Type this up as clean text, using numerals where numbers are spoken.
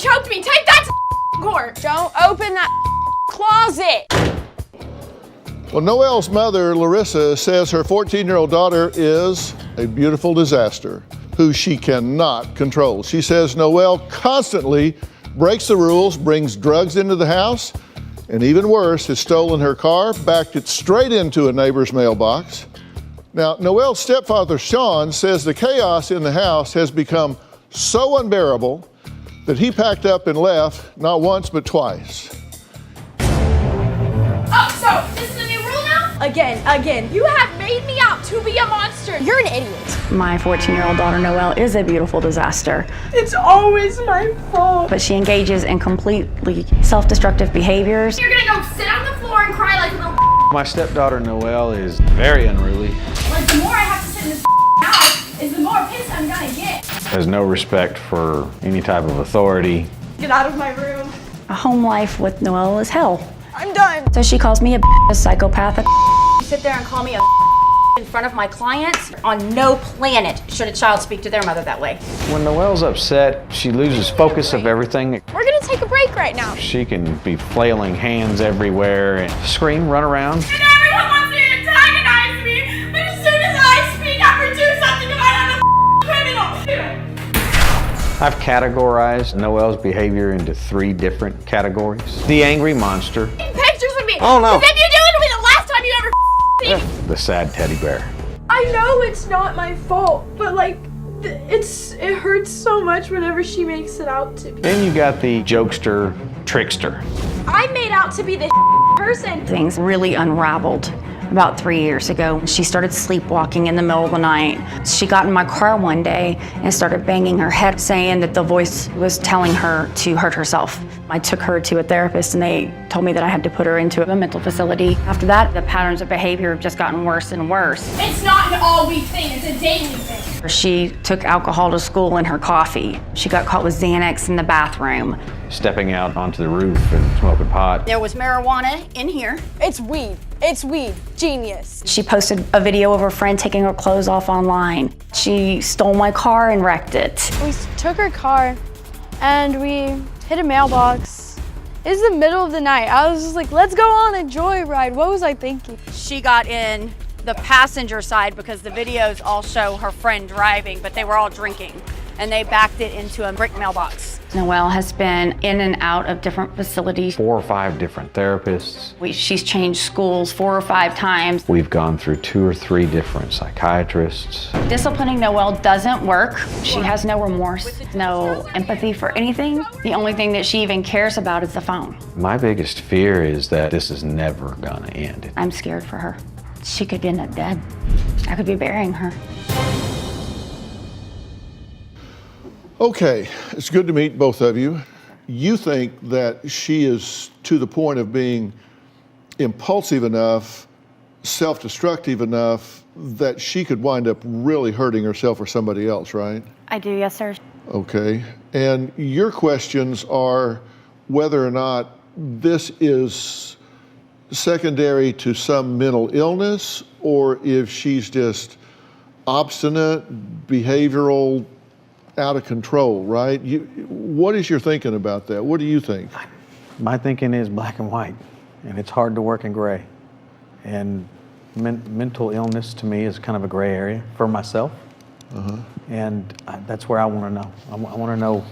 choked me. Take that to court. Don't open that closet. Well, Noelle's mother, Larissa, says her 14-year-old daughter is a beautiful disaster who she cannot control. She says Noelle constantly breaks the rules, brings drugs into the house, and even worse, has stolen her car, backed it straight into a neighbor's mailbox. Now, Noelle's stepfather, Sean, says the chaos in the house has become so unbearable that he packed up and left not once but twice. Oh, so this is a new rule now? Again. You have made me out to be a monster. You're an idiot. My 14-year-old daughter, Noelle, is a beautiful disaster. It's always my fault. But she engages in completely self-destructive behaviors. You're gonna go sit on the floor and cry like a little My stepdaughter, Noelle, is very unruly. Like, the more I have to sit in this house, is the more pissed I'm gonna get. Has no respect for any type of authority. Get out of my room. A home life with Noelle is hell. I'm done. So she calls me a psychopath. You sit there and call me a in front of my clients? On no planet should a child speak to their mother that way. When Noelle's upset, she loses focus of everything. We're gonna take a break right now. She can be flailing hands everywhere and scream, run around. And everyone wants to antagonize me, but as soon as I speak up or do something about it, I'm a criminal. I've categorized Noelle's behavior into 3 different categories. The angry monster, Pictures of me. Oh, no. As if you do it to me the last time you ever see me. the sad teddy bear. I know it's not my fault, but like, it hurts so much whenever she makes it out to be. Then you got the jokester, trickster. I made out to be the person. Things really unraveled about 3 years ago. She started sleepwalking in the middle of the night. She got in my car one day and started banging her head, saying that the voice was telling her to hurt herself. I took her to a therapist and they told me that I had to put her into a mental facility. After that, the patterns of behavior have just gotten worse and worse. It's not an all-week thing, it's a daily thing. She took alcohol to school in her coffee. She got caught with Xanax in the bathroom. Stepping out onto the roof and smoking pot. There was marijuana in here. It's weed. It's weed. Genius. She posted a video of her friend taking her clothes off online. She stole my car and wrecked it. We took her car and we hit a mailbox. It was the middle of the night. I was just like, let's go on a joyride. What was I thinking? She got in the passenger side because the videos all show her friend driving, but they were all drinking, and they backed it into a brick mailbox. Noelle has been in and out of different facilities. 4 or 5 different therapists. She's changed schools 4 or 5 times. We've gone through 2 or 3 different psychiatrists. Disciplining Noelle doesn't work. She has no remorse, no empathy for anything. The only thing that she even cares about is the phone. My biggest fear is that this is never gonna end. I'm scared for her. She could end up dead. I could be burying her. Okay, it's good to meet both of you. You think that she is to the point of being impulsive enough, self-destructive enough that she could wind up really hurting herself or somebody else, right? I do, yes, sir. Okay, and your questions are whether or not this is secondary to some mental illness or if she's just obstinate, behavioral, out of control, right? What is your thinking about that? What do you think? My thinking is black and white, and it's hard to work in gray. And mental illness to me is kind of a gray area for myself. And that's where I want to know. I want to know